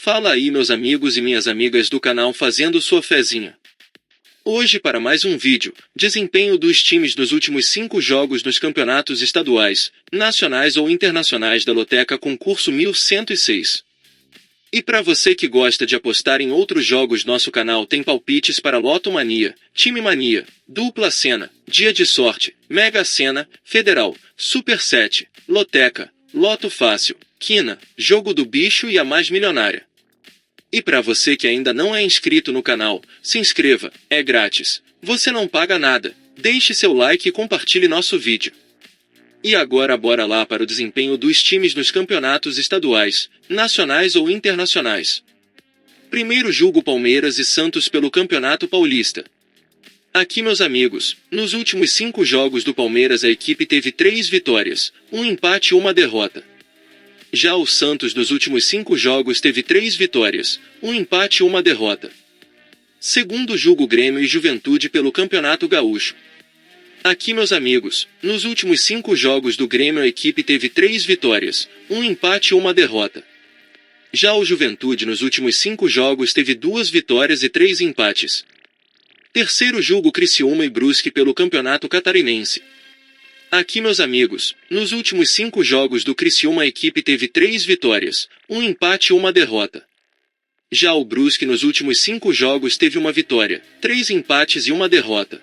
Fala aí meus amigos e minhas amigas do canal fazendo sua fezinha. Hoje para mais um vídeo, desempenho dos times nos últimos 5 jogos nos campeonatos estaduais, nacionais ou internacionais da Loteca Concurso 1106. E para você que gosta de apostar em outros jogos, nosso canal tem palpites para Loto Mania, Time Mania, Dupla Sena, Dia de Sorte, Mega Sena, Federal, Super 7, Loteca, Loto Fácil, Quina, Jogo do Bicho e a Mais Milionária. E para você que ainda não é inscrito no canal, se inscreva, é grátis. Você não paga nada. Deixe seu like e compartilhe nosso vídeo. E agora bora lá para o desempenho dos times nos campeonatos estaduais, nacionais ou internacionais. Primeiro jogo Palmeiras e Santos pelo Campeonato Paulista. Aqui meus amigos, nos últimos 5 jogos do Palmeiras a equipe teve 3 vitórias, um empate e uma derrota. Já o Santos nos últimos 5 jogos teve 3 vitórias, um empate e uma derrota. Segundo jogo Grêmio e Juventude pelo Campeonato Gaúcho. Aqui meus amigos, nos últimos 5 jogos do Grêmio a equipe teve 3 vitórias, um empate e uma derrota. Já o Juventude nos últimos 5 jogos teve 2 vitórias e 3 empates. Terceiro jogo Criciúma e Brusque pelo Campeonato Catarinense. Aqui meus amigos, nos últimos 5 jogos do Criciúma a equipe teve 3 vitórias, um empate e uma derrota. Já o Brusque nos últimos 5 jogos teve uma vitória, 3 empates e uma derrota.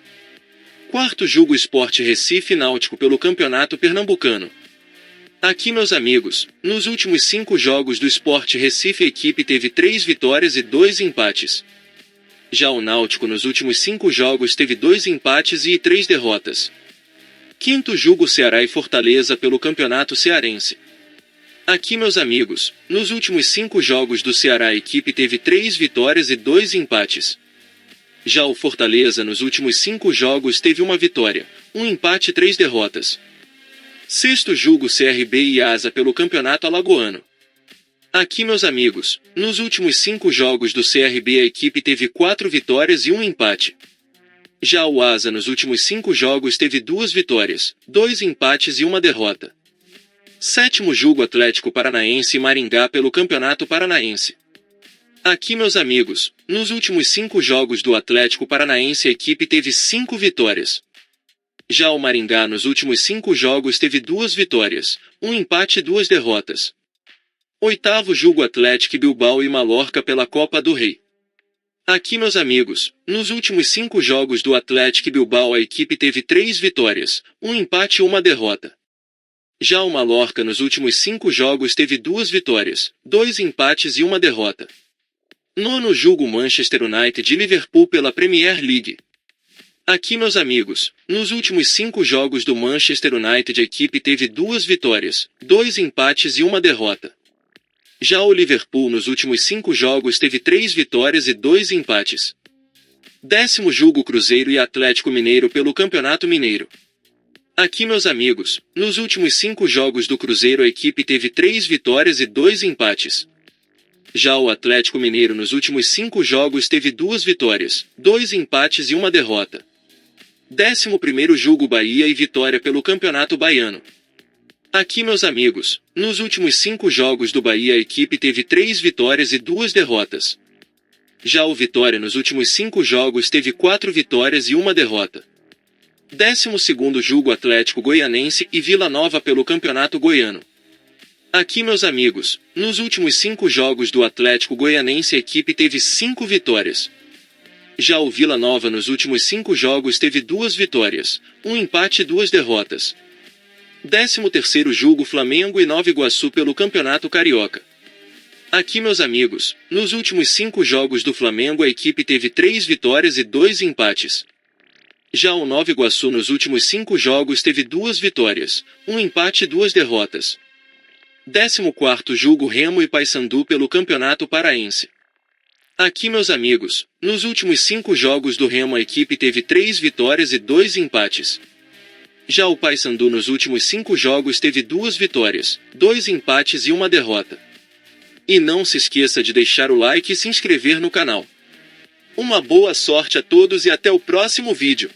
Quarto jogo Sport Recife e Náutico pelo Campeonato Pernambucano. Aqui meus amigos, nos últimos 5 jogos do Sport Recife a equipe teve 3 vitórias e 2 empates. Já o Náutico nos últimos 5 jogos teve 2 empates e 3 derrotas. Quinto jogo Ceará e Fortaleza pelo Campeonato Cearense. Aqui meus amigos, nos últimos 5 jogos do Ceará a equipe teve 3 vitórias e 2 empates. Já o Fortaleza nos últimos 5 jogos teve uma vitória, um empate e 3 derrotas. Sexto jogo CRB e Asa pelo Campeonato Alagoano. Aqui meus amigos, nos últimos 5 jogos do CRB a equipe teve 4 vitórias e um empate. Já o Asa nos últimos 5 jogos teve 2 vitórias, 2 empates e uma derrota. Sétimo jogo Atlético Paranaense e Maringá pelo Campeonato Paranaense. Aqui meus amigos, nos últimos 5 jogos do Atlético Paranaense a equipe teve 5 vitórias. Já o Maringá nos últimos 5 jogos teve 2 vitórias, um empate e 2 derrotas. Oitavo jogo Atlético Bilbao e Mallorca pela Copa do Rei. Aqui meus amigos, nos últimos 5 jogos do Atlético Bilbao a equipe teve 3 vitórias, um empate e uma derrota. Já o Mallorca nos últimos 5 jogos teve 2 vitórias, 2 empates e uma derrota. Nono jogo Manchester United e Liverpool pela Premier League. Aqui meus amigos, nos últimos 5 jogos do Manchester United a equipe teve 2 vitórias, 2 empates e uma derrota. Já o Liverpool nos últimos 5 jogos teve 3 vitórias e 2 empates. Décimo jogo Cruzeiro e Atlético Mineiro pelo Campeonato Mineiro. Aqui meus amigos, nos últimos 5 jogos do Cruzeiro a equipe teve 3 vitórias e 2 empates. Já o Atlético Mineiro nos últimos 5 jogos teve 2 vitórias, 2 empates e uma derrota. 11º jogo Bahia e Vitória pelo Campeonato Baiano. Aqui meus amigos, nos últimos 5 jogos do Bahia a equipe teve 3 vitórias e 2 derrotas. Já o Vitória nos últimos 5 jogos teve 4 vitórias e uma derrota. 12º jogo Atlético Goianense e Vila Nova pelo Campeonato Goiano. Aqui meus amigos, nos últimos 5 jogos do Atlético Goianense a equipe teve 5 vitórias. Já o Vila Nova nos últimos 5 jogos teve 2 vitórias, um empate e 2 derrotas. 13º jogo Flamengo e Nova Iguaçu pelo Campeonato Carioca. Aqui meus amigos, nos últimos 5 jogos do Flamengo a equipe teve 3 vitórias e 2 empates. Já o Nova Iguaçu nos últimos 5 jogos teve 2 vitórias, um empate e 2 derrotas. 14º jogo Remo e Paysandu pelo Campeonato Paraense. Aqui meus amigos, nos últimos 5 jogos do Remo a equipe teve 3 vitórias e 2 empates. Já o Paysandu nos últimos 5 jogos teve 2 vitórias, 2 empates e uma derrota. E não se esqueça de deixar o like e se inscrever no canal. Uma boa sorte a todos e até o próximo vídeo.